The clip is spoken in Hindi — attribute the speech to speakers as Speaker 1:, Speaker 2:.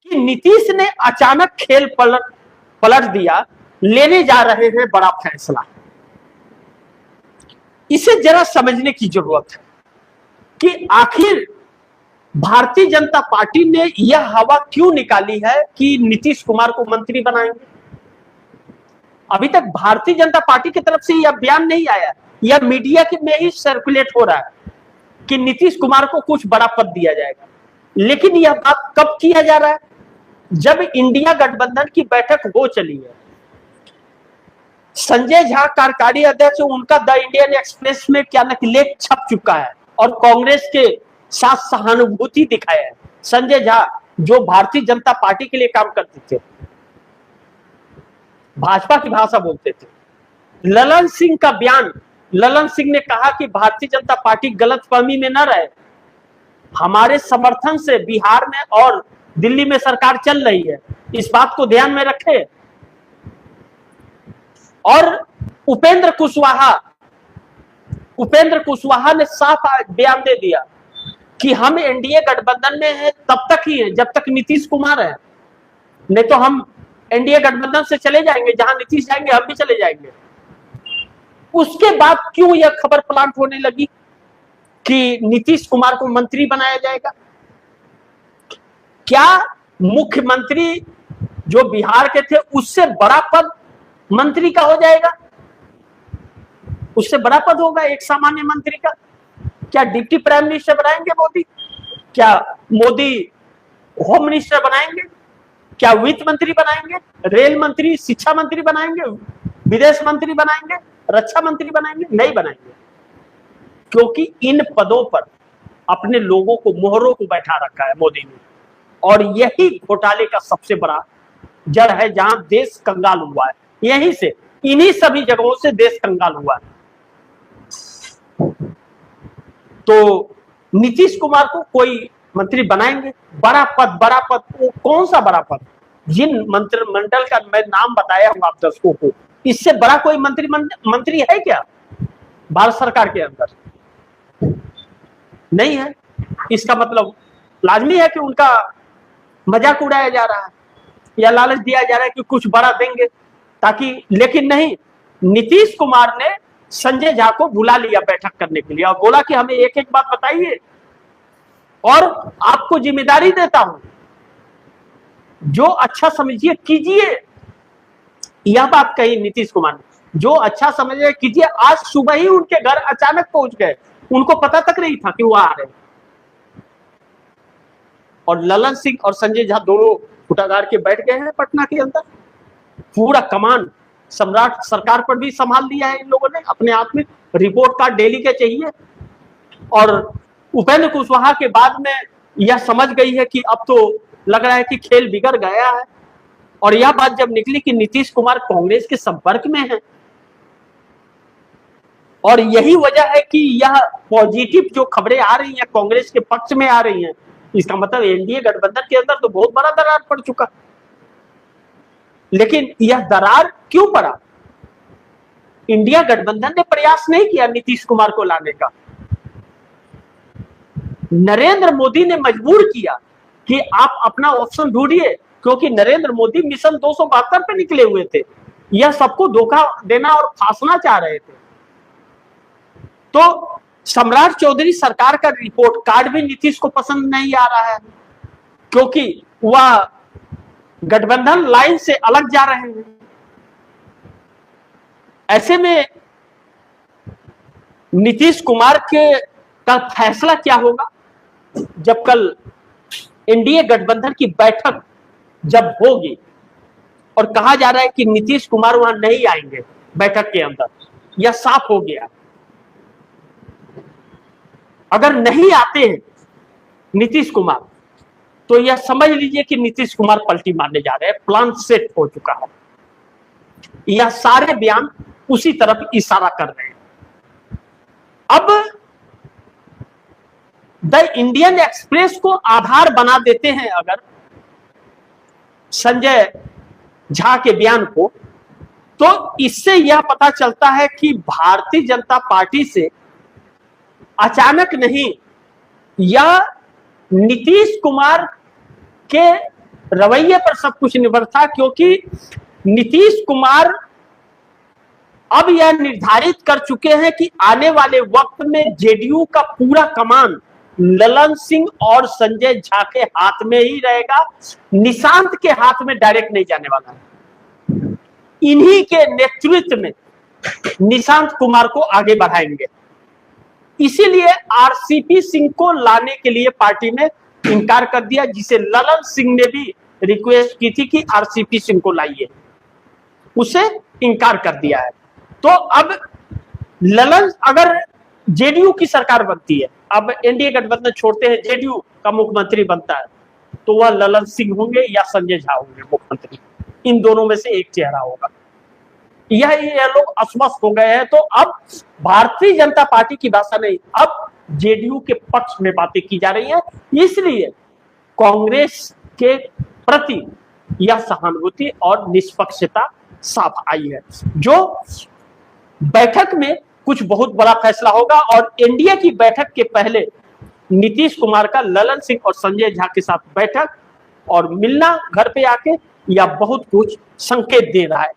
Speaker 1: कि नीतीश ने अचानक खेल पलट दिया, लेने जा रहे हैं बड़ा फैसला। इसे जरा समझने की जरूरत है कि आखिर भारतीय जनता पार्टी ने यह हवा क्यों निकाली है कि नीतीश कुमार को मंत्री बनाएंगे। अभी तक भारतीय जनता पार्टी की तरफ से यह बयान नहीं आया, यह मीडिया में ही सर्कुलेट हो रहा है कि नीतीश कुमार को कुछ बड़ा पद दिया जाएगा। लेकिन यह बात कब किया जा रहा है? जब इंडिया गठबंधन की बैठक हो चली है। संजय झा कार्यकारी अध्यक्ष, उनका द इंडियन एक्सप्रेस में क्या न लेख छप चुका है और कांग्रेस के साथ सहानुभूति दिखाया है। संजय झा जो भारतीय जनता पार्टी के लिए काम करते थे, भाजपा की भाषा बोलते थे। ललन सिंह का बयान, ललन सिंह ने कहा कि भारतीय जनता पार्टी गलतफहमी में न रहे, हमारे समर्थन से बिहार में और दिल्ली में सरकार चल रही है, इस बात को ध्यान में रखें। और उपेंद्र कुशवाहा ने साफ बयान दे दिया कि हम एनडीए गठबंधन में हैं तब तक ही हैं जब तक नीतीश कुमार है, नहीं तो हम एनडीए गठबंधन से चले जाएंगे, जहां नीतीश जाएंगे हम भी चले जाएंगे। उसके बाद क्यों यह खबर प्लांट होने लगी कि नीतीश कुमार को मंत्री बनाया जाएगा? क्या मुख्यमंत्री जो बिहार के थे उससे बड़ा पद मंत्री का हो जाएगा? उससे बड़ा पद होगा एक सामान्य मंत्री का? क्या डिप्टी प्राइम मिनिस्टर बनाएंगे मोदी? क्या मोदी होम मिनिस्टर बनाएंगे? क्या वित्त मंत्री बनाएंगे? रेल मंत्री, शिक्षा मंत्री बनाएंगे? विदेश मंत्री बनाएंगे? रक्षा मंत्री बनाएंगे? नहीं बनाएंगे, क्योंकि इन पदों पर अपने लोगों को, मोहरों को बैठा रखा है मोदी ने। और यही घोटाले का सबसे बड़ा जड़ है, जहां देश कंगाल हुआ है। यहीं से, इन्हीं सभी जगहों से देश कंगाल हुआ है। तो नीतीश कुमार को कोई मंत्री बनाएंगे? बड़ा पद, कौन सा बड़ा पद? जिन मंत्रिमंडल का मैं नाम बताया हूं आप दर्शकों को, इससे बड़ा कोई मंत्री है क्या भारत सरकार के अंदर? नहीं है। इसका मतलब लाजमी है कि उनका मजाक उड़ाया जा रहा है या लालच दिया जा रहा है कि कुछ बड़ा देंगे ताकि। लेकिन नहीं, नीतीश कुमार ने संजय झा को बुला लिया बैठक करने के लिए और बोला कि हमें एक एक बात बताइए और आपको जिम्मेदारी देता हूं, जो अच्छा समझिए कीजिए। यह बात कही नीतीश कुमार ने, जो अच्छा समझिए कीजिए। आज सुबह ही उनके घर अचानक पहुंच गए, उनको पता तक नहीं था कि वो आ रहे हैं। और ललन सिंह और संजय झा दोनों फुटागार के बैठ गए हैं पटना के अंदर। पूरा कमान सम्राट सरकार पर भी संभाल लिया है इन लोगों ने अपने आप में। रिपोर्ट कार्ड डेली के चाहिए। और उपेंद्र कुशवाहा के बाद में यह समझ गई है कि अब तो लग रहा है कि खेल बिगड़ गया है। और यह बात जब निकली कि नीतीश कुमार कांग्रेस के संपर्क में है, और यही वजह है कि यह पॉजिटिव जो खबरें आ रही हैं कांग्रेस के पक्ष में आ रही हैं, इसका मतलब एनडीए गठबंधन के अंदर तो बहुत बड़ा दरार पड़ चुका। लेकिन यह दरार क्यों पड़ा? इंडिया गठबंधन ने प्रयास नहीं किया नीतीश कुमार को लाने का। नरेंद्र मोदी ने मजबूर किया कि आप अपना ऑप्शन ढूंढिए, क्योंकि नरेंद्र मोदी मिशन 272 पे निकले हुए थे। यह सबको धोखा देना और फांसना चाह रहे थे। तो सम्राट चौधरी सरकार का रिपोर्ट कार्ड भी नीतीश को पसंद नहीं आ रहा है, क्योंकि वह गठबंधन लाइन से अलग जा रहे हैं। ऐसे में नीतीश कुमार का फैसला क्या होगा जब कल एनडीए गठबंधन की बैठक जब होगी और कहा जा रहा है कि नीतीश कुमार वहां नहीं आएंगे बैठक के अंदर, यह साफ हो गया। अगर नहीं आते हैं नीतीश कुमार तो यह समझ लीजिए कि नीतीश कुमार पलटी मारने जा रहे हैं, प्लान सेट हो चुका है। यह सारे बयान उसी तरफ इशारा कर रहे हैं। अब द इंडियन एक्सप्रेस को आधार बना देते हैं अगर संजय झा के बयान को, तो इससे यह पता चलता है कि भारतीय जनता पार्टी से अचानक नहीं, यह नीतीश कुमार के रवैये पर सब कुछ निर्भर था, क्योंकि नीतीश कुमार अब यह निर्धारित कर चुके हैं कि आने वाले वक्त में जेडीयू का पूरा कमान ललन सिंह और संजय झा के हाथ में ही रहेगा, निशांत के हाथ में डायरेक्ट नहीं जाने वाला है। इन्हीं के नेतृत्व में निशांत कुमार को आगे बढ़ाएंगे। इसीलिए आरसीपी सिंह को लाने के लिए पार्टी ने इनकार कर दिया, जिसे ललन सिंह ने भी रिक्वेस्ट की थी कि आरसीपी सिंह को लाइए, उसे इनकार कर दिया है। तो अब ललन, अगर जेडीयू की सरकार बनती है, अब एनडीए गठबंधन छोड़ते हैं, जेडीयू का मुख्यमंत्री बनता है, तो वह ललन सिंह होंगे या संजय झा होंगे मुख्यमंत्री, इन दोनों में से एक चेहरा होगा। यह लोग अस्वस्थ हो गए हैं। तो अब भारतीय जनता पार्टी की भाषा नहीं, अब जेडीयू के पक्ष में बातें की जा रही हैं। इसलिए कांग्रेस के प्रति यह सहानुभूति और निष्पक्षता साफ आई है। जो बैठक में कुछ बहुत बड़ा फैसला होगा, और एनडीए की बैठक के पहले नीतीश कुमार का ललन सिंह और संजय झा के साथ बैठक और मिलना घर पे आके, यह बहुत कुछ संकेत दे रहा है।